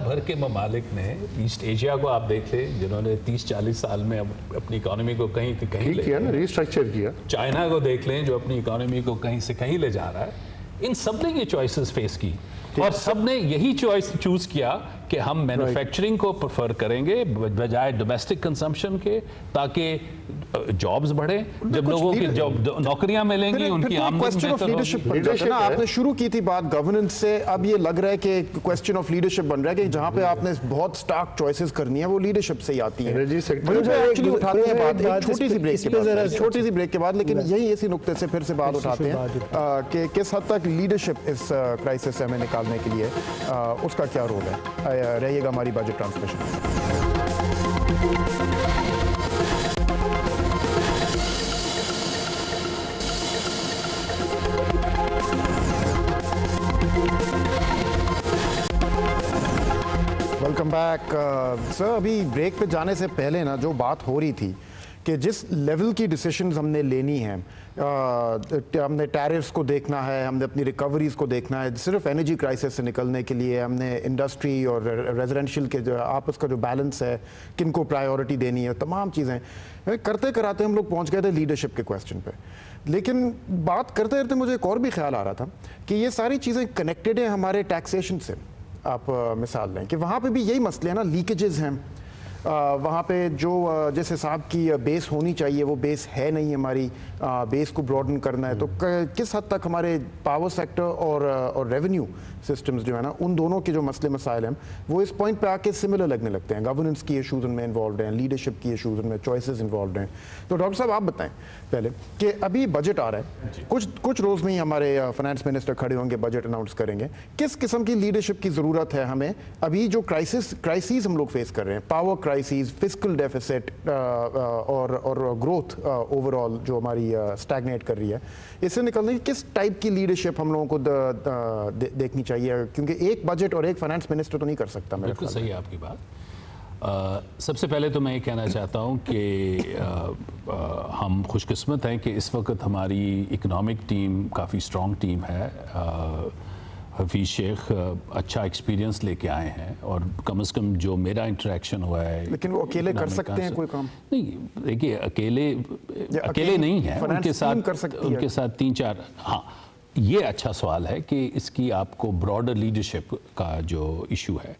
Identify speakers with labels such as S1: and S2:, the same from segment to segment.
S1: भर के ममालिक ने, ईस्ट एशिया को आप देख लें जिन्होंने 30-40 साल में अपनी इकोनॉमी को कहीं से कहीं ले
S2: किया ना, रीस्ट्रक्चर किया।
S1: चाइना को देख लें जो अपनी इकोनॉमी को कहीं से कहीं ले जा रहा है। इन सब ने ये चॉइसेस फेस की और सब ने यही चॉइस चूज किया कि हम मैन्युफैक्चरिंग को प्रेफर करेंगे बजाय डोमेस्टिक कंजम्पशन के, ताकि जॉब्स बढ़े, जब लोगों की जॉब नौकरियां मिलेंगी उनकी आमदनी
S3: बेहतर होगी। आपने शुरू की थी बात गवर्नेंस से, अब ये लग रहा है कि क्वेश्चन ऑफ लीडरशिप बन रहा है कि जहां पे आपने बहुत स्टार्क चॉइसेस करनी है वो लीडरशिप से ही आती है। एक्चुअली उठाते हैं बात एक छोटी सी ब्रेक के बाद, लेकिन यही इसी नुक्ते से फिर से बात उठाते हैं कि किस हद तक लीडरशिप इस क्राइसिस से हमें निकालने के लिए उसका क्या रोल है। रहिएगा हमारी बजट ट्रांसमिशन में। Welcome back sir. अभी ब्रेक पे जाने से पहले ना जो बात हो रही थी कि जिस लेवल की डिसीजंस हमने लेनी है, हमने टैरिफ्स को देखना है, हमने अपनी रिकवरीज को देखना है, सिर्फ एनर्जी क्राइसिस से निकलने के लिए हमने इंडस्ट्री और रेजिडेंशियल के जो आपस का जो बैलेंस है, किन को प्रायोरिटी देनी है, तमाम चीज़ें करते कराते हम लोग पहुंच गए थे लीडरशिप के क्वेश्चन पे। लेकिन बात करते करते मुझे एक और भी ख्याल आ रहा था कि ये सारी चीज़ें कनेक्टेड हैं हमारे टैक्सेशन से। आप मिसाल लें कि वहाँ पे भी यही मसले हैं ना, लीकेजेस हैं वहाँ पे, जो जिस हिसाब की बेस होनी चाहिए वो बेस है नहीं हमारी, बेस को ब्रॉडन करना है। तो किस हद तक हमारे पावर सेक्टर और रेवेन्यू सिस्टम्स जो है ना, उन दोनों के जो मसले मसाइल हैं वो इस पॉइंट पे आके सिमिलर लगने लगते हैं। गवर्नेंस की इशूज़ उनमें इन्वॉल्व हैं, लीडरशिप की इशूज़ उनमें, चॉइसेस इन्वॉल्व हैं। तो डॉक्टर साहब आप बताएं पहले कि अभी बजट आ रहा है, कुछ रोज़ में ही हमारे फाइनेंस मिनिस्टर खड़े होंगे, बजट अनाउंस करेंगे। किस किस्म की लीडरशिप की ज़रूरत है हमें अभी जो क्राइसिस हम लोग फेस कर रहे हैं, पावर क्राइसिस, फिस्कल डेफिसिट और ग्रोथ ओवरऑल जो हमारी स्टैग्नेट कर रही है, इससे निकलने की किस टाइप की लीडरशिप हम लोगों को देखनी चाहिए? क्योंकि एक बजट और एक फाइनेंस मिनिस्टर तो नहीं कर सकता।
S1: बिल्कुल सही है आपकी बात। सबसे पहले तो मैं ये कहना चाहता हूँ कि हम खुशकिस्मत हैं कि इस वक्त हमारी इकोनॉमिक टीम काफ़ी स्ट्रॉन्ग टीम है। हफीज़ शेख अच्छा एक्सपीरियंस लेके आए हैं और कम से कम जो मेरा इंटरेक्शन हुआ है।
S3: लेकिन वो अकेले कर सकते हैं कोई काम?
S1: नहीं, देखिए अकेले नहीं है, उनके साथ 3-4। हाँ, ये अच्छा सवाल है कि इसकी आपको ब्रॉडर लीडरशिप का जो इशू है।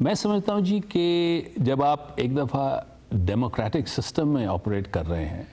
S1: मैं समझता हूँ जी कि जब आप एक दफ़ा डेमोक्रेटिक सिस्टम में ऑपरेट कर रहे हैं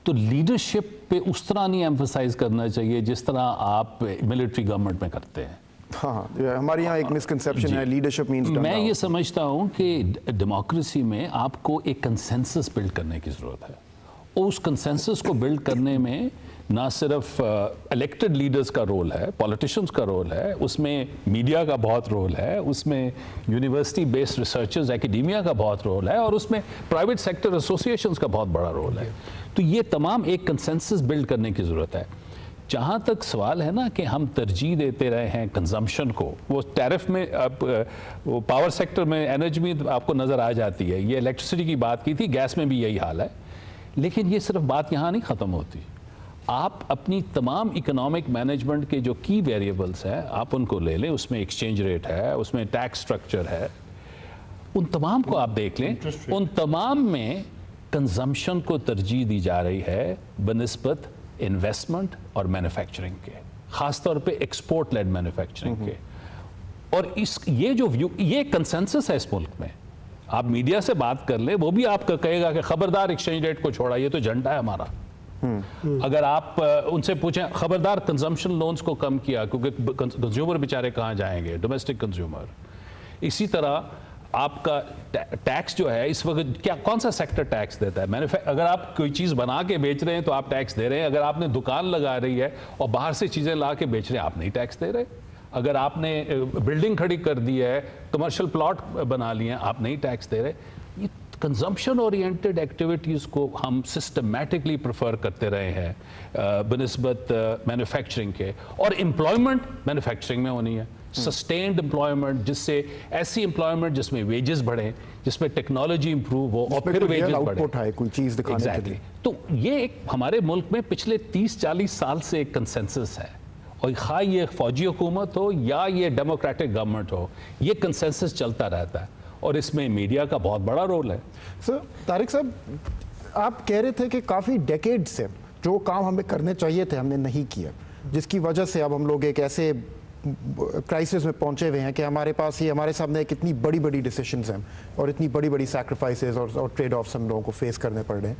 S1: तो लीडरशिप पे उस तरह नहीं एम्फसाइज करना चाहिए जिस तरह आप मिलिट्री गवर्नमेंट में करते हैं।
S3: हाँ, हमारे यहाँ एक मिसकंसेप्शन है, लीडरशिप मींस डन।
S1: मैं ये समझता हूँ कि डेमोक्रेसी में आपको एक कंसेंसस बिल्ड करने की ज़रूरत है और उस कंसेंसस को बिल्ड करने में ना सिर्फ इलेक्टेड लीडर्स का रोल है, पॉलिटिशियंस का रोल है, उसमें मीडिया का बहुत रोल है, उसमें यूनिवर्सिटी बेस्ड रिसर्चर्स, एकेडेमिया का बहुत रोल है और उसमें प्राइवेट सेक्टर एसोसिएशंस का बहुत बड़ा रोल है। तो ये तमाम एक कंसेंसस बिल्ड करने की ज़रूरत है। जहाँ तक सवाल है ना कि हम तरजीह देते रहे हैं कंजम्पशन को, वो टैरिफ में वो पावर सेक्टर में एनर्जी में आपको नज़र आ जाती है। ये इलेक्ट्रिसिटी की बात की थी, गैस में भी यही हाल है। लेकिन ये सिर्फ बात यहाँ नहीं ख़त्म होती। आप अपनी तमाम इकोनॉमिक मैनेजमेंट के जो की वेरिएबल्स हैं आप उनको ले लें, उसमें एक्सचेंज रेट है, उसमें टैक्स स्ट्रक्चर है, उन तमाम को आप देख लें। उन तमाम में कंजम्पशन को तरजीह दी जा रही है बनिस्बत इन्वेस्टमेंट और मैन्युफैक्चरिंग के, ख़ासतौर पे एक्सपोर्ट लेड मैन्युफैक्चरिंग के। और ये कंसेंसस है इस मुल्क में। आप मीडिया से बात कर लें, वो भी आपका कहेगा कि खबरदार एक्सचेंज रेट को छोड़ा, ये तो झंडा है हमारा। अगर आप उनसे पूछें खबरदार कंजम्पशन लोन्स को कम किया, क्योंकि कंज्यूमर बेचारे कहाँ जाएंगे, डोमेस्टिक कंज्यूमर। इसी तरह आपका टैक्स जो है इस वक्त कौन सा सेक्टर टैक्स देता है? अगर आप कोई चीज़ बना के बेच रहे हैं तो आप टैक्स दे रहे हैं। अगर आपने दुकान लगा रही है और बाहर से चीज़ें ला के बेच रहे हैं, आप नहीं टैक्स दे रहे। अगर आपने बिल्डिंग खड़ी कर दी है, कमर्शियल प्लॉट बना लिए हैं, आप नहीं टैक्स दे रहे। ये कंजम्पशन ओरिएंटेड एक्टिविटीज़ को हम सिस्टमैटिकली प्रेफर करते रहे हैं बनिस्बत मैन्युफैक्चरिंग के। और एम्प्लॉयमेंट मैन्युफैक्चरिंग में होनी है, सस्टेन्ड एम्प्लॉयमेंट, जिससे ऐसी एम्प्लॉयमेंट जिसमें वेजेस बढ़े, जिसमें टेक्नोलॉजी इंप्रूव हो और फिर वेजेस बढ़े,
S3: कोई चीज़ दिखाने के लिए।
S1: तो ये एक हमारे मुल्क में पिछले 30-40 साल से एक कंसेंसस है और खा ये फौजी हुकूमत हो या ये डेमोक्रेटिक गवर्नमेंट हो, ये कंसेंसस चलता रहता है और इसमें मीडिया का बहुत बड़ा रोल है।
S3: सर तारिक साहब, आप कह रहे थे कि काफ़ी डेकेड से जो काम हमें करने चाहिए थे हमने नहीं किया, जिसकी वजह से अब हम लोग एक ऐसे क्राइसिस में पहुंचे हुए हैं कि हमारे पास ही हमारे सामने कितनी बड़ी बड़ी डिसीशंस हैं और इतनी बड़ी बड़ी सैक्रिफाइसेस और ट्रेड ऑफ्स हम लोगों को फेस करने पड़ रहे हैं।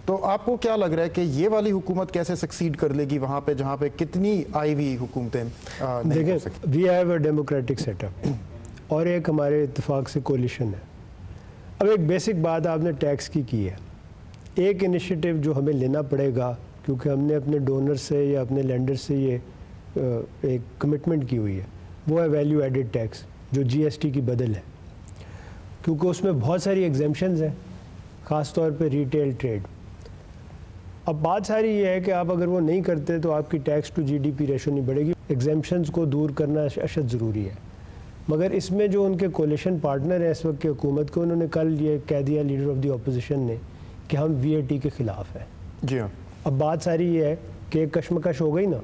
S3: तो आपको क्या लग रहा है कि ये वाली हुकूमत कैसे सक्सीड कर लेगी वहाँ पे जहाँ पे कितनी आई हुई हुकूमतें नहीं कर सकी?
S2: We have a democratic setup और एक हमारे इत्तेफाक से कोलिशन है। अब एक बेसिक बात आपने टैक्स की है। एक इनिशिएटिव जो हमें लेना पड़ेगा, क्योंकि हमने अपने डोनर से या अपने लेंडर से ये एक कमिटमेंट की हुई है, वो है वैल्यू एडेड टैक्स, जो जीएसटी की बदल है, क्योंकि उसमें बहुत सारी एग्जेम्पशंस हैं, ख़ास तौर पे रिटेल ट्रेड। अब बात सारी ये है कि आप अगर वो नहीं करते तो आपकी टैक्स टू जीडीपी रेशो नहीं बढ़ेगी। एग्जेम्पशंस को दूर करना अशद ज़रूरी है, मगर इसमें जो उनके कोलिशन पार्टनर हैं इस वक्त की हुकूमत को, उन्होंने कल ये कह दिया लीडर ऑफ द अपोजिशन ने कि हम VAT के ख़िलाफ़ हैं।
S3: जी हाँ।
S2: अब बात सारी ये है कि एक कशमकश हो गई ना।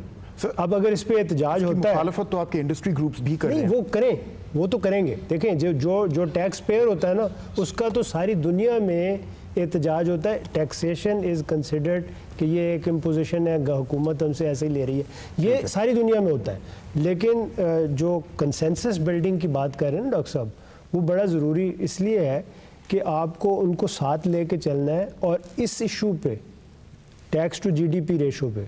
S2: अब अगर इस पे एहतजाज होता है,
S3: मुखालफत तो आपके इंडस्ट्री ग्रुप्स भी कर रहे हैं।
S2: वो करें, वो तो करेंगे। देखें, जो टैक्स पेयर होता है ना, उसका तो सारी दुनिया में एहतजाज होता है। टैक्सेशन इज़ कंसिडर्ड कि ये एक इम्पोजिशन है, हुकूमत हमसे ऐसे ही ले रही है, ये सारी दुनिया में होता है। लेकिन जो कंसेंसस बिल्डिंग की बात कर रहे हैं ना डॉक्टर साहब, वो बड़ा ज़रूरी इसलिए है कि आपको उनको साथ लेके चलना है और इस इशू पे, टैक्स टू GDP रेशो पे,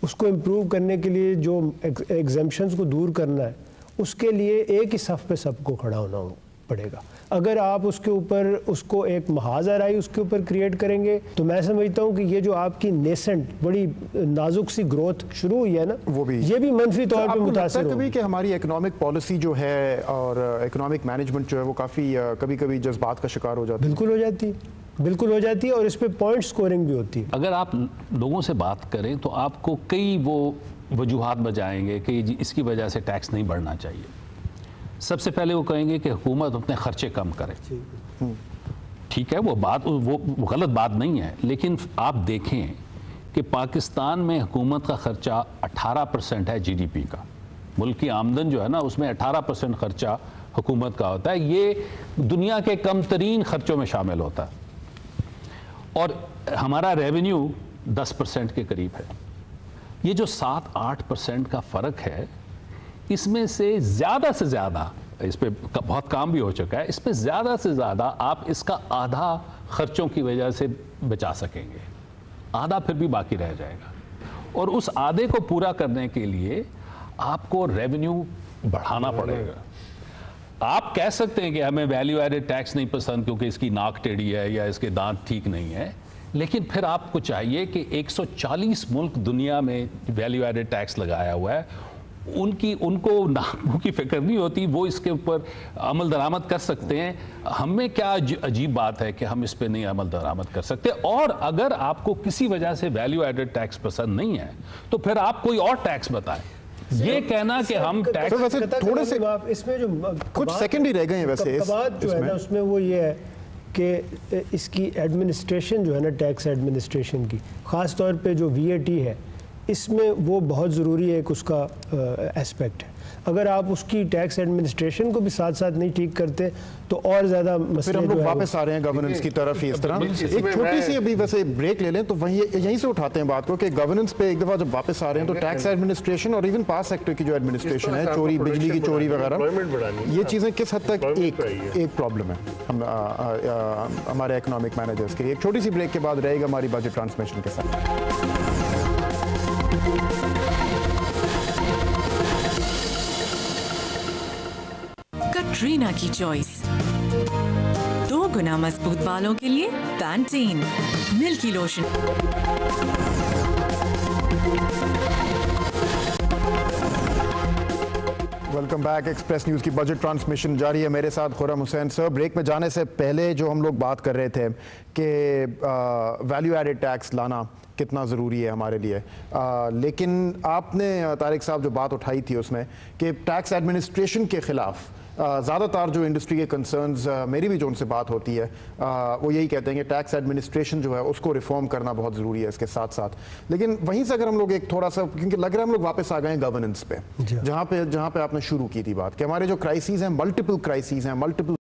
S2: उसको इम्प्रूव करने के लिए जो एग्जेम्पशंस को दूर करना है, उसके लिए एक ही सफ़ पे सबको खड़ा होना पड़ेगा। अगर आप उसके ऊपर उसको एक महाज़राई उसके ऊपर क्रिएट करेंगे, तो मैं समझता हूँ कि ये जो आपकी नेसेंट बड़ी नाजुक सी ग्रोथ शुरू हुई है ना, ये भी मनफी तौर पे मुतासिर होगी।
S3: कभी कि हमारी इकोनॉमिक पॉलिसी जो है और इकोनॉमिक मैनेजमेंट जो है वो काफ़ी कभी कभी जज्बात का शिकार हो जाती है।
S2: बिल्कुल हो जाती है, बिल्कुल हो जाती है, और इस पे पॉइंट स्कोरिंग भी होती है।
S1: अगर आप लोगों से बात करें तो आपको कई वो वजूहात बजाएंगे कि इसकी वजह से टैक्स नहीं बढ़ना चाहिए। सबसे पहले वो कहेंगे कि हुकूमत अपने खर्चे कम करे। ठीक है, वो बात वो गलत बात नहीं है, लेकिन आप देखें कि पाकिस्तान में हुकूमत का खर्चा 18% है GDP का। मुल्क की आमदन जो है ना, उसमें 18% खर्चा हुकूमत का होता है। ये दुनिया के कम तरीन खर्चों में शामिल होता है, और हमारा रेवेन्यू 10% के करीब है। ये जो 7-8% का फ़र्क है, इसमें से ज़्यादा, इस पे बहुत काम भी हो चुका है, इस पे ज़्यादा से ज़्यादा आप इसका आधा खर्चों की वजह से बचा सकेंगे, आधा फिर भी बाकी रह जाएगा। और उस आधे को पूरा करने के लिए आपको रेवेन्यू बढ़ाना पड़ेगा। आप कह सकते हैं कि हमें वैल्यू एडेड टैक्स नहीं पसंद क्योंकि इसकी नाक टेढ़ी है या इसके दांत ठीक नहीं है, लेकिन फिर आपको चाहिए कि 140 मुल्क दुनिया में वैल्यू एडेड टैक्स लगाया हुआ है, उनको नामों की फिक्र नहीं होती, वो इसके ऊपर अमल दरामद कर सकते हैं। हमें क्या अजीब बात है कि हम इस पे नहीं अमल दरामद कर सकते। और अगर आपको किसी वजह से वैल्यू एडेड टैक्स पसंद नहीं है तो फिर आप कोई और टैक्स बताएं। ये कहना कि हम टैक्स,
S3: वैसे थोड़े से
S2: इसमें जो
S3: कुछ सेकंड ही रह गए हैं वैसे
S2: बात जो है ना, उसमें वो ये है कि इसकी एडमिनिस्ट्रेशन जो है ना, टैक्स एडमिनिस्ट्रेशन की ख़ास तौर पे जो VAT है, इसमें वो बहुत ज़रूरी एक उसका एस्पेक्ट है। अगर आप उसकी टैक्स एडमिनिस्ट्रेशन को भी साथ साथ नहीं ठीक करते तो और ज़्यादा मसले,
S3: फिर हम लोग वापस आ रहे हैं गवर्नेंस की तरफ ही। इस तरह एक छोटी सी अभी वैसे ब्रेक ले लें तो वहीं यहीं से उठाते हैं बात को कि गवर्नेंस पे एक दफ़ा जब वापस आ रहे हैं तो टैक्स एडमिनिस्ट्रेशन और इवन पास सेक्टर की जो एडमिनिस्ट्रेशन है, चोरी, बिजली की चोरी वगैरह, ये चीज़ें किस हद तक एक प्रॉब्लम है हम हमारे इकोनॉमिक मैनेजर्स के लिए। एक छोटी सी ब्रेक के बाद रहेगा हमारी बजट ट्रांसमिशन के साथ।
S4: कटरीना की चॉइस, 2 गुना मजबूत बालों के लिए Pantene milky lotion.
S3: Welcome back. Express news की बजट ट्रांसमिशन जारी है, मेरे साथ खुर्रम हुसैन सर। ब्रेक में जाने से पहले जो हम लोग बात कर रहे थे कि वैल्यू एडेड टैक्स लाना कितना ज़रूरी है हमारे लिए, लेकिन आपने तारिक साहब जो बात उठाई थी उसमें कि टैक्स एडमिनिस्ट्रेशन के ख़िलाफ़ ज़्यादातर जो इंडस्ट्री के कंसर्न्स मेरी भी जो उनसे बात होती है वो यही कहते हैं कि टैक्स एडमिनिस्ट्रेशन जो है उसको रिफॉर्म करना बहुत ज़रूरी है इसके साथ साथ। लेकिन वहीं से अगर हम लोग एक थोड़ा सा, क्योंकि लग रहा है हम लोग वापस आ गए हैं गवर्नेंस पे, जहाँ पे आपने शुरू की थी बात कि हमारे जो क्राइसिस हैं, मल्टीपल क्राइसिस हैं, मल्टीपल